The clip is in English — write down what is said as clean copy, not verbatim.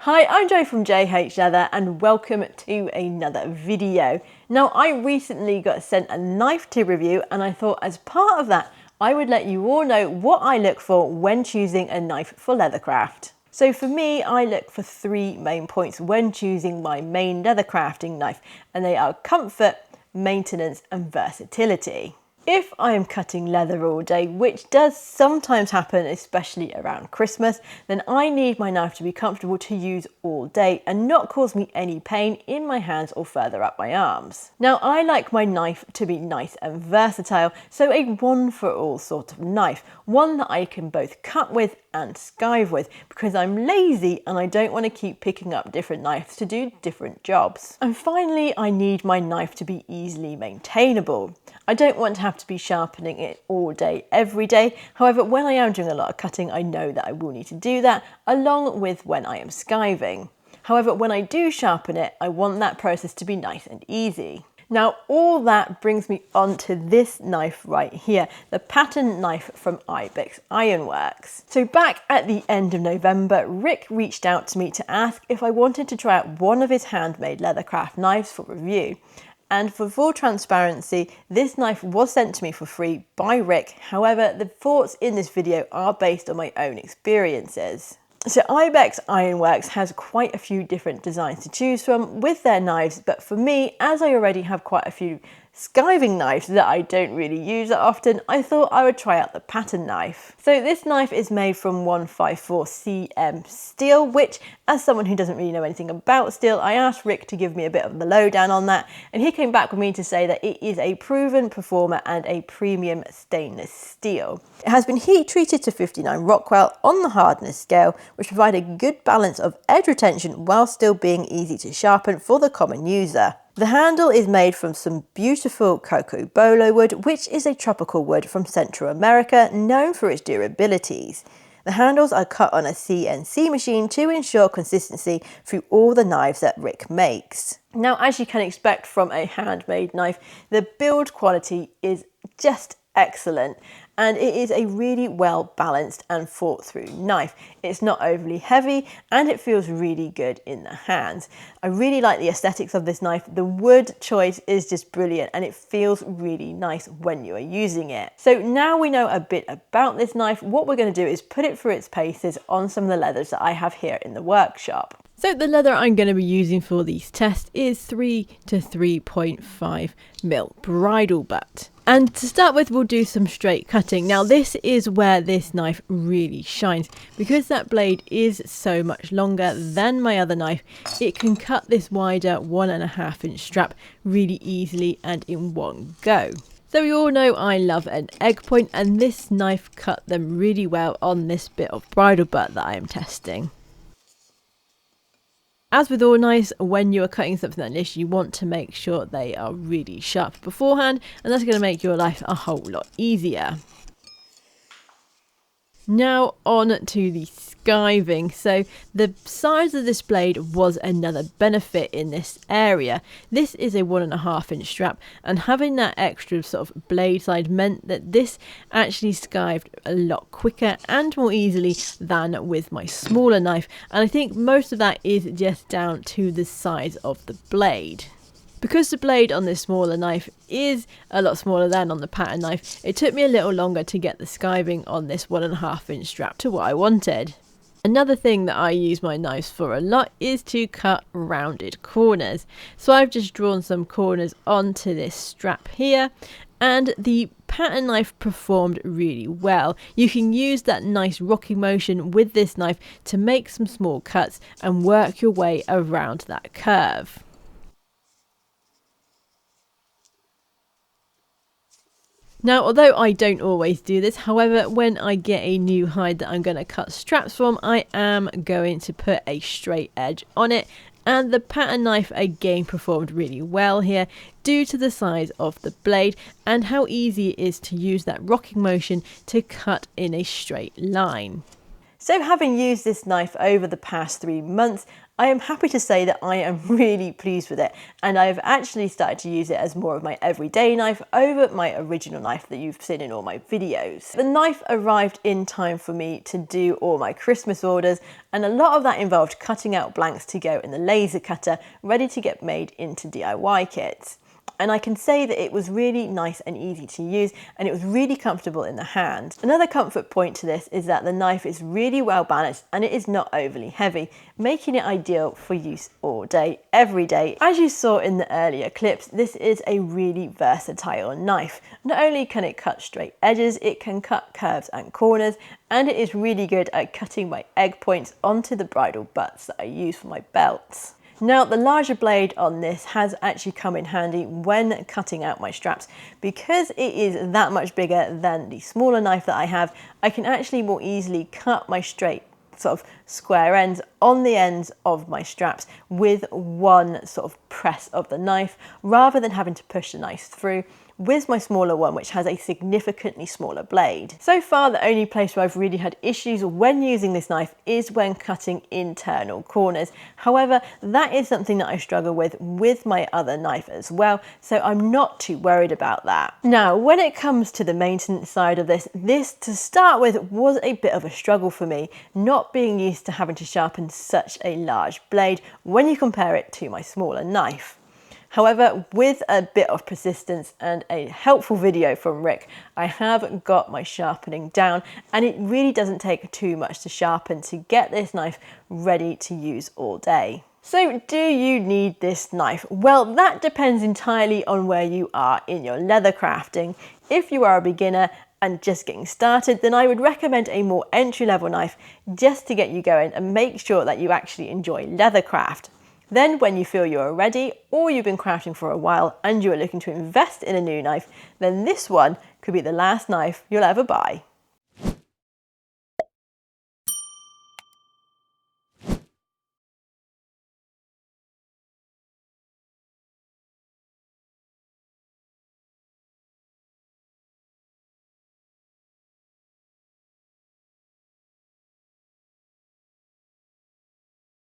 Hi, I'm Jo from J.H.Leather and welcome to another video. Now, I recently got sent a knife to review and I thought as part of that, I would let you all know what I look for when choosing a knife for leathercraft. So for me, I look for three main points when choosing my main leather crafting knife, and they are comfort, maintenance and versatility. If I am cutting leather all day, which does sometimes happen, especially around Christmas, then I need my knife to be comfortable to use all day and not cause me any pain in my hands or further up my arms. Now, I like my knife to be nice and versatile, so a one-for-all sort of knife, one that I can both cut with and skive with, because I'm lazy and I don't want to keep picking up different knives to do different jobs. And finally, I need my knife to be easily maintainable. I don't want to have to be sharpening it all day, every day. However, when I am doing a lot of cutting, I know that I will need to do that along with when I am skiving. However, when I do sharpen it, I want that process to be nice and easy. Now, all that brings me on to this knife right here, the pattern knife from Ibex Ironworks. So back at the end of November, Rick reached out to me to ask if I wanted to try out one of his handmade leathercraft knives for review. And for full transparency, this knife was sent to me for free by Rick. However, the thoughts in this video are based on my own experiences. So Ibex Ironworks has quite a few different designs to choose from with their knives, but for me, as I already have quite a few skiving knives that I don't really use that often, I thought I would try out the pattern knife. So this knife is made from 154 cm steel, which, as someone who doesn't really know anything about steel, I asked Rick to give me a bit of the lowdown on that, and he came back with me to say that it is a proven performer and a premium stainless steel. It has been heat treated to 59 Rockwell on the hardness scale, which provide a good balance of edge retention while still being easy to sharpen for the common user. The handle is made from some beautiful cocoa bolo wood, which is a tropical wood from Central America known for its durabilities. The handles are cut on a CNC machine to ensure consistency through all the knives that Rick makes. Now, as you can expect from a handmade knife, the build quality is just excellent, and it is a really well balanced and thought through knife. It's not overly heavy and it feels really good in the hands. I really like the aesthetics of this knife. The wood choice is just brilliant and it feels really nice when you are using it. So now we know a bit about this knife, what we're going to do is put it through its paces on some of the leathers that I have here in the workshop. So the leather I'm going to be using for these tests is 3 to 3.5 mil bridle butt. And to start with, we'll do some straight cutting. Now this is where this knife really shines. Because that blade is so much longer than my other knife, it can cut this wider 1.5 inch strap really easily and in one go. So we all know I love an egg point, and this knife cut them really well on this bit of bridle butt that I am testing. As with all knives, when you are cutting something like this, you want to make sure they are really sharp beforehand, and that's going to make your life a whole lot easier. Now on to the skiving. So the size of this blade was another benefit in this area. This is a 1.5 inch strap, and having that extra sort of blade side meant that this actually skived a lot quicker and more easily than with my smaller knife, and I think most of that is just down to the size of the blade. Because the blade on this smaller knife is a lot smaller than on the pattern knife, it took me a little longer to get the skiving on this 1.5 inch strap to what I wanted. Another thing that I use my knives for a lot is to cut rounded corners. So I've just drawn some corners onto this strap here, and the pattern knife performed really well. You can use that nice rocking motion with this knife to make some small cuts and work your way around that curve. Now, although I don't always do this, however, when I get a new hide that I'm going to cut straps from, I am going to put a straight edge on it, and the pattern knife again performed really well here due to the size of the blade and how easy it is to use that rocking motion to cut in a straight line. So having used this knife over the past 3 months, I am happy to say that I am really pleased with it, and I've actually started to use it as more of my everyday knife over my original knife that you've seen in all my videos. The knife arrived in time for me to do all my Christmas orders, and a lot of that involved cutting out blanks to go in the laser cutter, ready to get made into DIY kits. And I can say that it was really nice and easy to use, and it was really comfortable in the hand. Another comfort point to this is that the knife is really well balanced and it is not overly heavy, making it ideal for use all day, every day. As you saw in the earlier clips, this is a really versatile knife. Not only can it cut straight edges, it can cut curves and corners, and it is really good at cutting my egg points onto the bridle butts that I use for my belts. Now, the larger blade on this has actually come in handy when cutting out my straps. Because it is that much bigger than the smaller knife that I have, I can actually more easily cut my straight sort of square ends on the ends of my straps with one sort of press of the knife, rather than having to push the knife through with my smaller one, which has a significantly smaller blade. So far, the only place where I've really had issues when using this knife is when cutting internal corners. However, that is something that I struggle with my other knife as well, so I'm not too worried about that. Now, when it comes to the maintenance side of this to start with was a bit of a struggle for me, not being used to having to sharpen such a large blade when you compare it to my smaller knife. However, with a bit of persistence and a helpful video from Rick, I have got my sharpening down, and it really doesn't take too much to sharpen to get this knife ready to use all day. So do you need this knife? Well, that depends entirely on where you are in your leather crafting. If you are a beginner and just getting started, then I would recommend a more entry-level knife just to get you going and make sure that you actually enjoy leather craft. Then when you feel you are ready, or you've been crafting for a while and you are looking to invest in a new knife, then this one could be the last knife you'll ever buy.